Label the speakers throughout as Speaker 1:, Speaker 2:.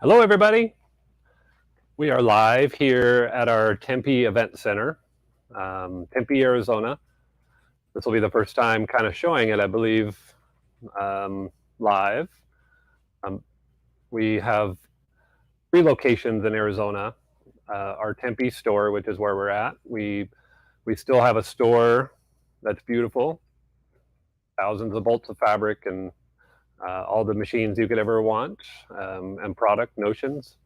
Speaker 1: Hello, everybody. We are live here at our Tempe Event Center, Tempe, Arizona. This will be the first time kind of showing it, I believe, live. We have 3 locations in Arizona. Our Tempe store, which is where we're at. We still have a store that's beautiful, thousands of bolts of fabric and all the machines you could ever want, and product notions.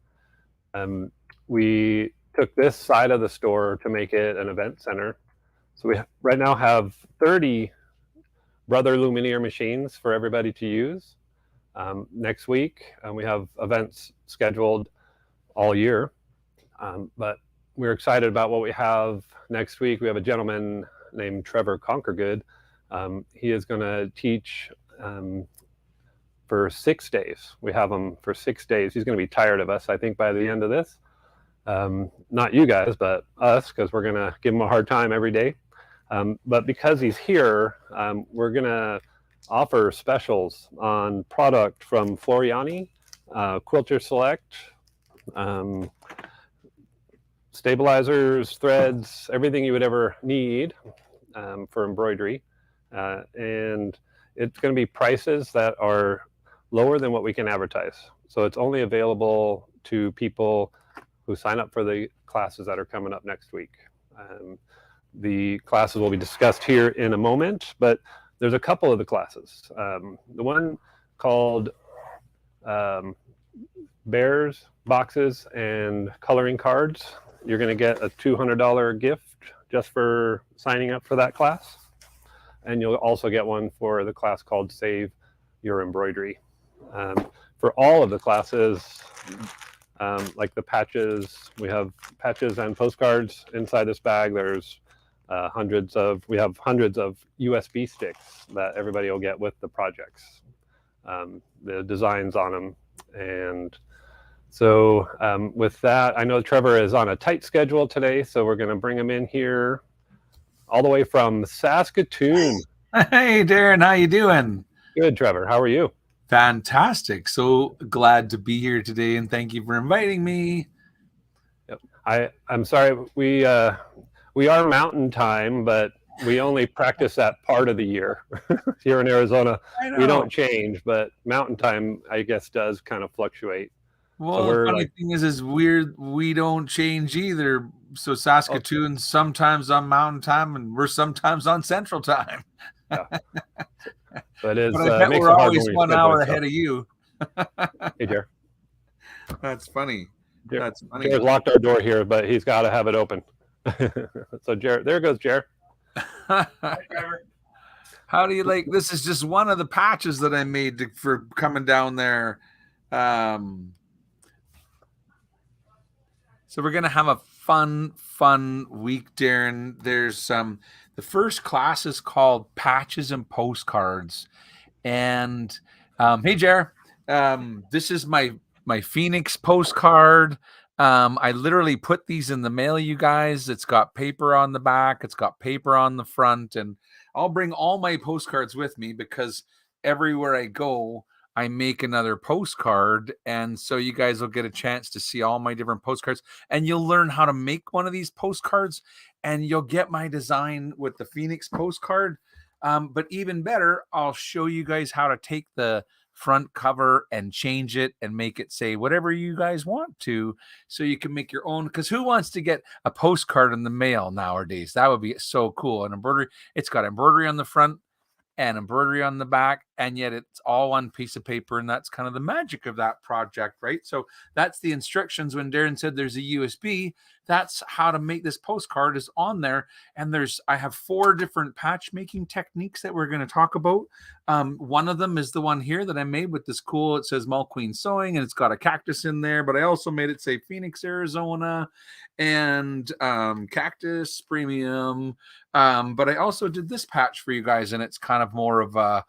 Speaker 1: We took this side of the store to make it an event center. So we right now have 30 Brother Luminaire machines for everybody to use. Next week, we have events scheduled all year, but we're excited about what we have next week. We have a gentleman named Trevor Conquergood. He is going to teach for 6 days. We have him for 6 days. He's going to be tired of us, I think, by the end of this. Not you guys, but us, because we're going to give him a hard time every day. But because he's here, we're going to offer specials on product from Floriani, Quilter Select, stabilizers, threads, everything you would ever need for embroidery. And it's going to be prices that are lower than what we can advertise. So it's only available to people who sign up for the classes that are coming up next week. The classes will be discussed here in a moment, but there's a couple of the classes. The one called Bears, Boxes, and Coloring Cards. You're going to get a $200 gift just for signing up for that class. And you'll also get one for the class called Save Your Embroidery. For all of the classes, like the patches, we have patches and postcards inside this bag. There's we have hundreds of USB sticks that everybody will get with the projects, the designs on them. And so with that, I know Trevor is on a tight schedule today, so we're going to bring him in here all the way from Saskatoon.
Speaker 2: Hey, Darren, how you doing?
Speaker 1: Good, Trevor. How are you?
Speaker 2: Fantastic. So glad to be here today, and thank you for inviting me.
Speaker 1: Yep. I'm sorry, we are mountain time, but we only practice that part of the year here in Arizona. We don't change, but mountain time, I guess, does kind of fluctuate.
Speaker 2: Well, so the funny thing is we don't change either. So Saskatoon's sometimes on mountain time, and we're sometimes on central time.
Speaker 1: Yeah. But I
Speaker 2: bet we're always 1 hour ahead of you.
Speaker 1: Hey, Jer.
Speaker 2: That's funny. That's funny.
Speaker 1: Jer's locked our door here, but he's got to have it open. So Jer, there goes Jer.
Speaker 2: Hi, Trevor. How do you like? This is just one of the patches that I made for coming down there. So we're gonna have a fun week, Darren. There's the first class is called Patches and Postcards, and hey, Jer, this is my Phoenix postcard. I literally put these in the mail, you guys. It's got paper on the back, it's got paper on the front, and I'll bring all my postcards with me because everywhere I go, I make another postcard. And so you guys will get a chance to see all my different postcards, and you'll learn how to make one of these postcards, and you'll get my design with the Phoenix postcard. But even better, I'll show you guys how to take the front cover and change it and make it say whatever you guys want to, so you can make your own. Because who wants to get a postcard in the mail nowadays? That would be so cool. And embroidery, it's got embroidery on the front and embroidery on the back, and yet it's all one piece of paper, and that's kind of the magic of that project, right? So that's the instructions. When Darren said there's a USB, that's how to make this postcard is on there. And I have 4 different patch making techniques that we're going to talk about. One of them is the one here that I made with this cool, it says Mulqueen sewing, and it's got a cactus in there, but I also made it say Phoenix, Arizona, and cactus premium. But I also did this patch for you guys, and it's kind of more of a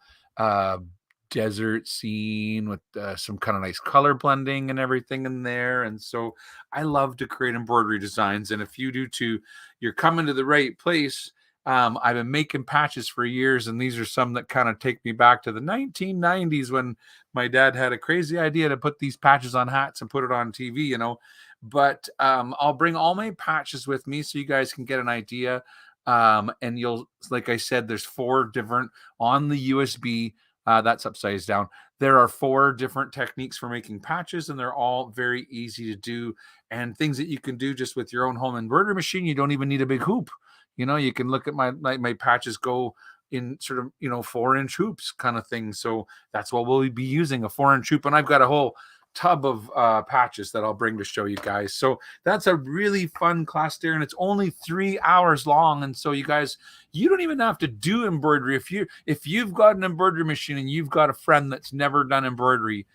Speaker 2: desert scene with some kind of nice color blending and everything in there. And so I love to create embroidery designs, and if you do too, you're coming to the right place. I've been making patches for years, and these are some that kind of take me back to the 1990s when my dad had a crazy idea to put these patches on hats and put it on TV. But I'll bring all my patches with me so you guys can get an idea. And you'll, like I said, there's 4 different on the USB. That's upside down. There are 4 different techniques for making patches, and they're all very easy to do, and things that you can do just with your own home embroidery machine. You don't even need a big hoop. You can look at my patches go in sort of 4-inch hoops kind of thing. So that's what we'll be using, a 4-inch hoop, and I've got a whole tub of patches that I'll bring to show you guys. So that's a really fun class there, and it's only 3 hours long. And so you guys, you don't even have to do embroidery. If you've got an embroidery machine and you've got a friend that's never done embroidery,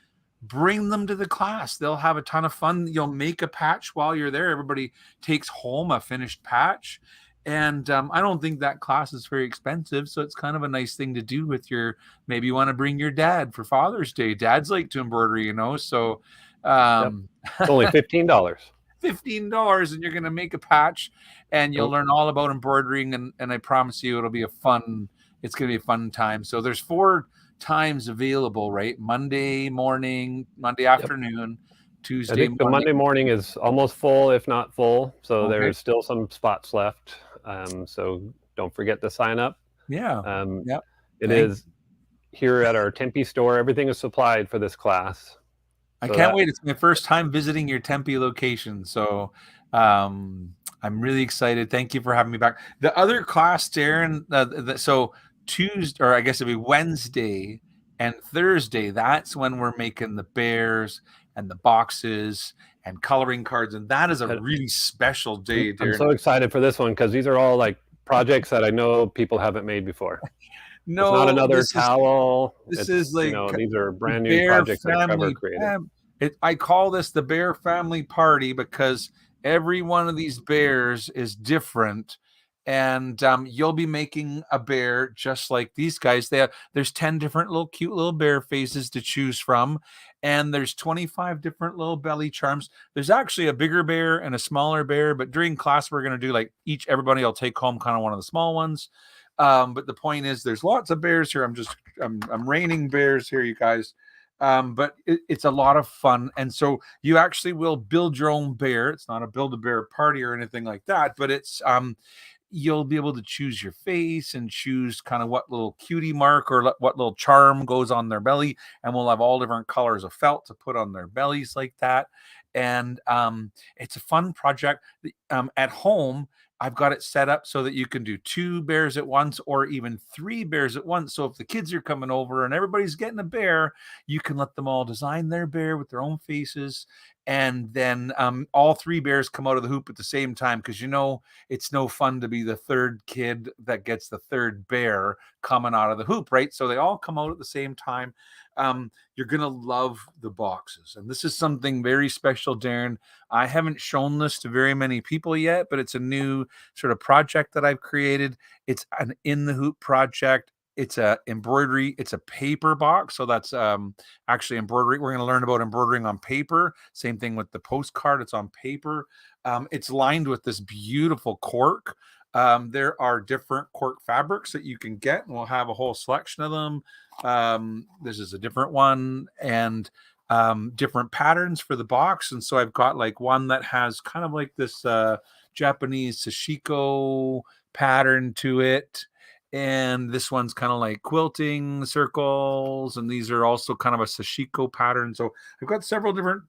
Speaker 2: bring them to the class. They'll have a ton of fun. You'll make a patch while you're there. Everybody takes home a finished patch. And I don't think that class is very expensive. So it's kind of a nice thing to do with maybe you want to bring your dad for Father's Day. Dads like to embroidery, So
Speaker 1: Yep. It's only $15.
Speaker 2: $15, and you're going to make a patch, and you'll learn all about embroidering. And I promise you, it's going to be a fun time. So there's 4 times available, right? Monday morning, Monday afternoon, Tuesday
Speaker 1: I think the
Speaker 2: morning.
Speaker 1: Monday morning is almost full, if not full. So there's still some spots left. So don't forget to sign up.
Speaker 2: Yeah.
Speaker 1: It is here at our Tempe store. Everything is supplied for this class.
Speaker 2: I can't wait. It's my first time visiting your Tempe location. So I'm really excited. Thank you for having me back. The other class, Darren, so Tuesday, or I guess it'd be Wednesday and Thursday, that's when we're making the bears and the boxes and coloring cards. And that is a really special day, Darren.
Speaker 1: I'm so excited for this one because these are all like projects that I know people haven't made before.
Speaker 2: No,
Speaker 1: it's not another towel.
Speaker 2: This is like
Speaker 1: these are brand new projects that Trevor created.
Speaker 2: I call this the Bear Family Party because every one of these bears is different, and you'll be making a bear just like these guys. There's 10 different cute little bear faces to choose from, and there's 25 different little belly charms. There's actually a bigger bear and a smaller bear, but during class we're going to do everybody will take home kind of one of the small ones. But the point is, there's lots of bears here. I'm raining bears here, you guys. But it's a lot of fun. And so you actually will build your own bear. It's not a Build-A-Bear party or anything like that, but it's you'll be able to choose your face and choose kind of what little cutie mark or what little charm goes on their belly. And we'll have all different colors of felt to put on their bellies like that. And it's a fun project. At home, I've got it set up so that you can do 2 bears at once or even 3 bears at once. So if the kids are coming over and everybody's getting a bear, you can let them all design their bear with their own faces. And then all 3 bears come out of the hoop at the same time, because it's no fun to be the 3rd kid that gets the 3rd bear coming out of the hoop, right? So they all come out at the same time. You're going to love the boxes. And this is something very special, Darren. I haven't shown this to very many people yet, but it's a new sort of project that I've created. It's an in the hoop project. It's a embroidery. It's a paper box. So that's actually embroidery. We're going to learn about embroidering on paper. Same thing with the postcard. It's on paper. It's lined with this beautiful cork. There are different cork fabrics that you can get, and we'll have a whole selection of them. This is a different one, and different patterns for the box. And so I've got one that has kind of like this Japanese sashiko pattern to it. And this one's kind of like quilting circles, and these are also kind of a sashiko pattern. So I've got several different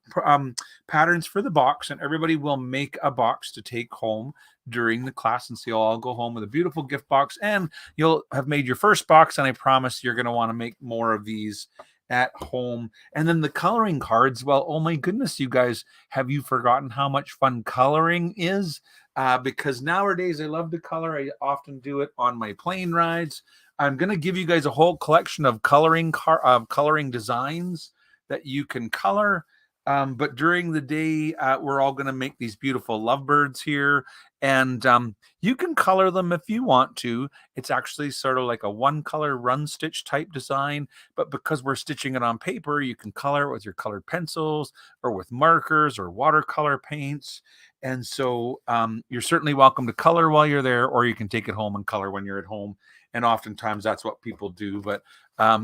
Speaker 2: patterns for the box, and everybody will make a box to take home during the class. And so you'll all go home with a beautiful gift box, and you'll have made your first box, and I promise you're going to want to make more of these at home. And then the coloring cards, well, oh my goodness, you guys, have you forgotten how much fun coloring is? Because nowadays I love to color. I often do it on my plane rides. I'm going to give you guys a whole collection of coloring designs that you can color. But during the day, we're all going to make these beautiful lovebirds here. And you can color them if you want to. It's actually sort of like a one color run stitch type design, but because we're stitching it on paper, you can color it with your colored pencils or with markers or watercolor paints. And so you're certainly welcome to color while you're there, or you can take it home and color when you're at home. And oftentimes that's what people do. But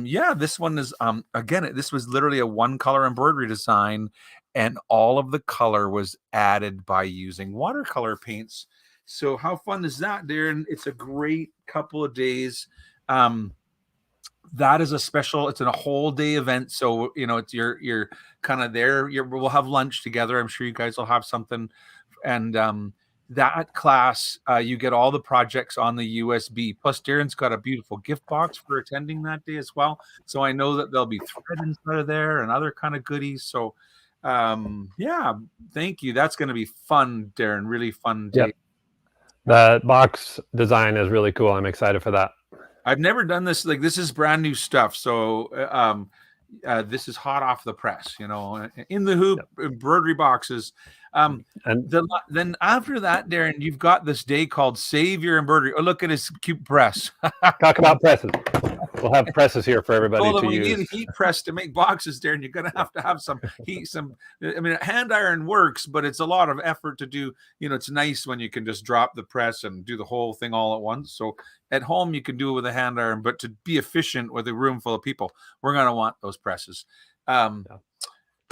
Speaker 2: yeah, this one is, again, this was literally a one color embroidery design, and all of the color was added by using watercolor paints. So how fun is that, Darren? It's a great couple of days. That is a special, it's a whole day event. So, you know, it's you're kind of there. We'll have lunch together. I'm sure you guys will have something. And that class, you get all the projects on the USB. Plus, Darren's got a beautiful gift box for attending that day as well. So I know that there'll be thread inside of there and other kind of goodies. So yeah, thank you. That's going to be fun, Darren. Really fun day.
Speaker 1: Yep. The box design is really cool. I'm excited for that.
Speaker 2: I've never done this. Like, this is brand new stuff. So this is hot off the press, you know, in the hoop, embroidery boxes. And then after that, Darren, you've got this day called Save Your Embroidery. Oh, look at his cute press.
Speaker 1: Talk about presses. We'll have presses here for everybody to use.
Speaker 2: We need a heat press to make boxes, Darren. You're going to have some heat. I mean, hand iron works, but it's a lot of effort to do. You know, it's nice when you can just drop the press and do the whole thing all at once. So at home, you can do it with a hand iron, but to be efficient with a room full of people, we're going to want those presses.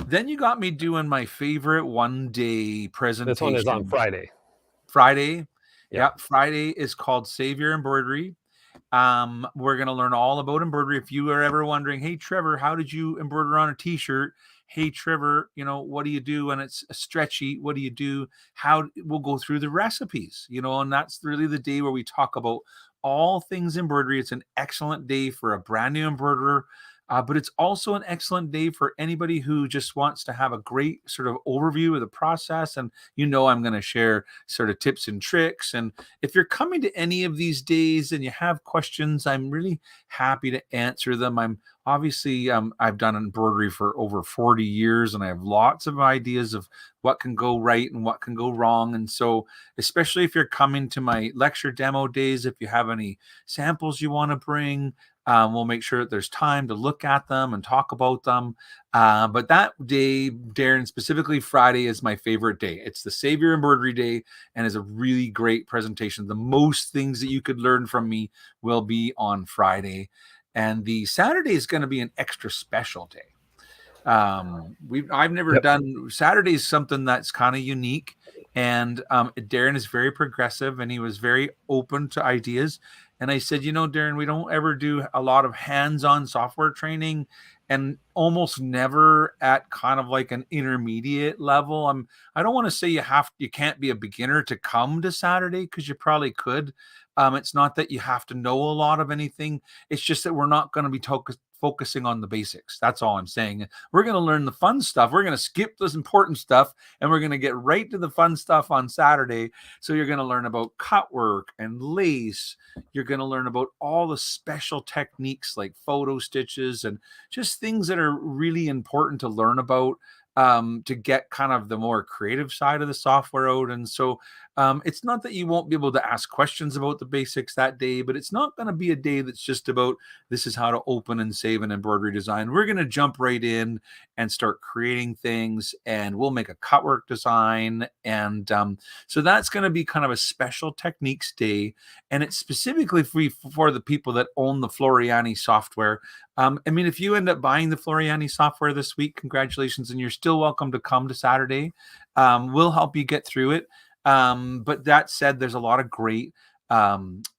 Speaker 2: Then you got me doing my favorite one-day presentation.
Speaker 1: This one is on Friday.
Speaker 2: Friday. Yeah. Friday is called Save Your Embroidery. We're going to learn all about embroidery. If you are ever wondering, hey, Trevor, how did you embroider on a t-shirt? Hey, Trevor, you know, what do you do when it's stretchy? What do you do? We'll go through the recipes, you know, and that's really the day where we talk about all things embroidery. It's an excellent day for a brand new embroiderer. But it's also an excellent day for anybody who just wants to have a great sort of overview of the process. And, you know, I'm going to share sort of tips and tricks. And if you're coming to any of these days and you have questions, I'm really happy to answer them. I'm obviously, I've done embroidery for over 40 years, and I have lots of ideas of what can go right and what can go wrong. And so, especially if you're coming to my lecture demo days, if you have any samples you want to bring, we'll make sure that there's time to look at them and talk about them. But that day, Darren, specifically Friday, is my favorite day. It's the Save Your Embroidery Day, and is a really great presentation. The most things that you could learn from me will be on Friday. And the Saturday is going to be an extra special day. I've never done Saturday is something that's kind of unique. And Darren is very progressive, and he was very open to ideas. And I said, you know, Darren, we don't ever do a lot of hands-on software training, and almost never at kind of like an intermediate level. I don't want to say you can't be a beginner to come to Saturday, because you probably could. It's not that you have to know a lot of anything. It's just that we're not going to be focusing on the basics. That's all I'm saying. We're going to learn the fun stuff. We're going to skip this important stuff, and we're going to get right to the fun stuff on Saturday. So you're going to learn about cut work and lace. You're going to learn about all the special techniques like photo stitches and just things that are really important to learn about, to get kind of the more creative side of the software out. And so it's not that you won't be able to ask questions about the basics that day, but it's not going to be a day that's just about this is how to open and save an embroidery design. We're going to jump right in and start creating things, and we'll make a cutwork design. And so that's going to be kind of a special techniques day. And it's specifically for the people that own the Floriani software. I mean, if you end up buying the Floriani software this week, congratulations, and you're still welcome to come to Saturday. We'll help you get through it. But that said, there's a lot of great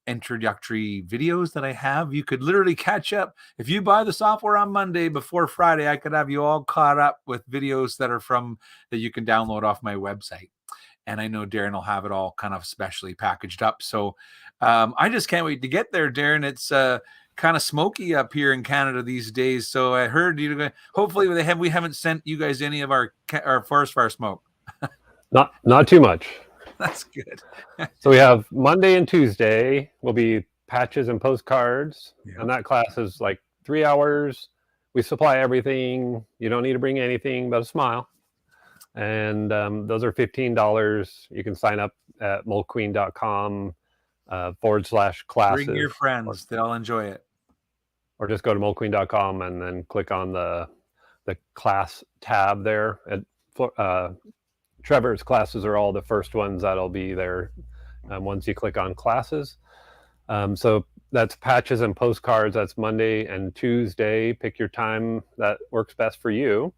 Speaker 2: introductory videos that I have. You could literally catch up. If you buy the software on Monday before Friday, I could have you all caught up with videos that you can download off my website. And I know Darren will have it all kind of specially packaged up. So I just can't wait to get there, Darren. It's kind of smoky up here in Canada these days. So I heard hopefully we haven't sent you guys any of our forest fire smoke.
Speaker 1: Not too much.
Speaker 2: That's good.
Speaker 1: So we have Monday and Tuesday will be patches and postcards. And that class is like 3 hours. We supply everything. You don't need to bring anything but a smile. And those are $15. You can sign up at mulqueen.com /classes.
Speaker 2: Bring your friends; they'll enjoy it.
Speaker 1: Or just go to mulqueen.com and then click on the class tab there. Trevor's classes are all the first ones that'll be there once you click on classes. So that's patches and postcards. That's Monday and Tuesday. Pick your time that works best for you.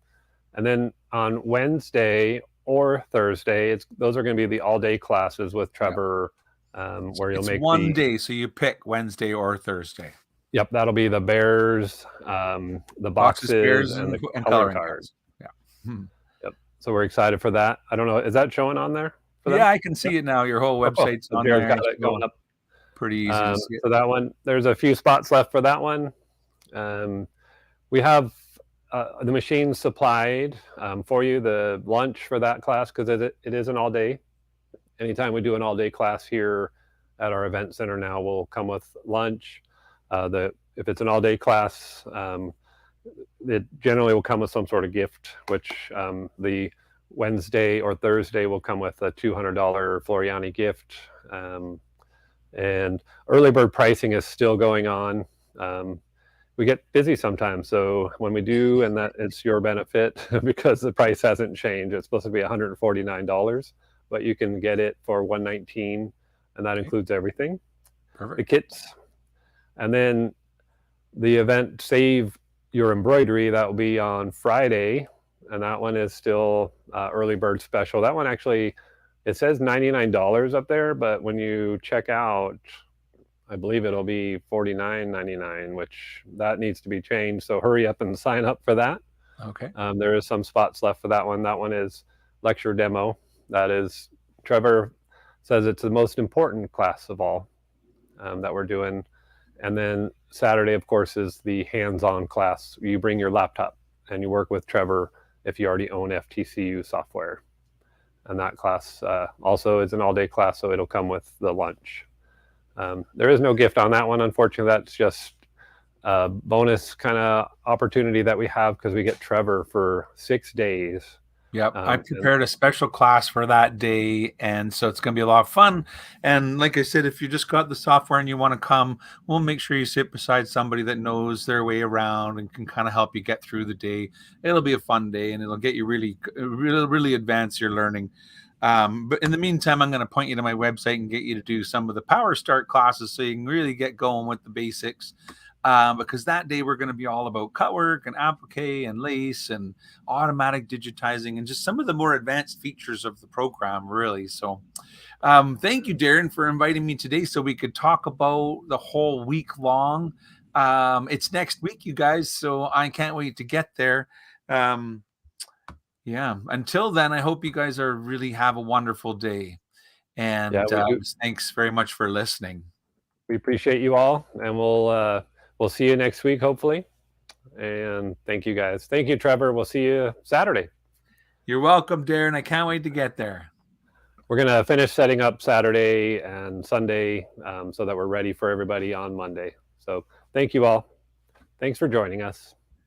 Speaker 1: And then on Wednesday or Thursday, those are going to be the all-day classes with Trevor, where you'll make
Speaker 2: one day. So you pick Wednesday or Thursday.
Speaker 1: Yep, that'll be the bears, the boxes,
Speaker 2: bears,
Speaker 1: and the
Speaker 2: and
Speaker 1: color cards.
Speaker 2: Yeah.
Speaker 1: Yep. So we're excited for that. I don't know, is that showing on there?
Speaker 2: Yeah, I can see it now. Your whole website's on
Speaker 1: Jared's
Speaker 2: there.
Speaker 1: got it going up.
Speaker 2: Pretty easy to see it.
Speaker 1: So that one, there's a few spots left for that one. We have the machines supplied for you, the lunch for that class, because it is an all day. Anytime we do an all day class here at our event center now, we'll come with lunch. If it's an all day class, it generally will come with some sort of gift, which the Wednesday or Thursday will come with a $200 Floriani gift. And early bird pricing is still going on. We get busy sometimes, so when we do, and that it's your benefit because the price hasn't changed. It's supposed to be $149, but you can get it for $119, and that includes everything.
Speaker 2: Perfect.
Speaker 1: The kits, and then the event Save Your Embroidery, that will be on Friday, and that one is still early bird special. That one actually, it says $99 up there, but when you check out, I believe it'll be $49.99, which that needs to be changed. So hurry up and sign up for that.
Speaker 2: Okay.
Speaker 1: There is some spots left for that one. That one is lecture demo. That is, Trevor says it's the most important class of all that we're doing. And then Saturday, of course, is the hands-on class. You bring your laptop and you work with Trevor if you already own FTCU software. And that class also is an all-day class, so it'll come with the lunch. There is no gift on that one, unfortunately. That's just a bonus kind of opportunity that we have because we get Trevor for 6 days.
Speaker 2: Yep, I prepared a special class for that day, and so it's going to be a lot of fun. And like I said, if you just got the software and you want to come, we'll make sure you sit beside somebody that knows their way around and can kind of help you get through the day. It'll be a fun day, and it'll get you really advance your learning. But in the meantime, I'm going to point you to my website and get you to do some of the Power Start classes so you can really get going with the basics. Because that day we're going to be all about cutwork and applique and lace and automatic digitizing and just some of the more advanced features of the program, really. So thank you, Darren, for inviting me today so we could talk about the whole week long. It's next week, you guys, so I can't wait to get there. Yeah. Until then, I hope you guys really have a wonderful day. And thanks very much for listening.
Speaker 1: We appreciate you all, and we'll see you next week, hopefully. And thank you, guys. Thank you, Trevor. We'll see you Saturday.
Speaker 2: You're welcome, Darren. I can't wait to get there.
Speaker 1: We're going to finish setting up Saturday and Sunday so that we're ready for everybody on Monday. So thank you all. Thanks for joining us.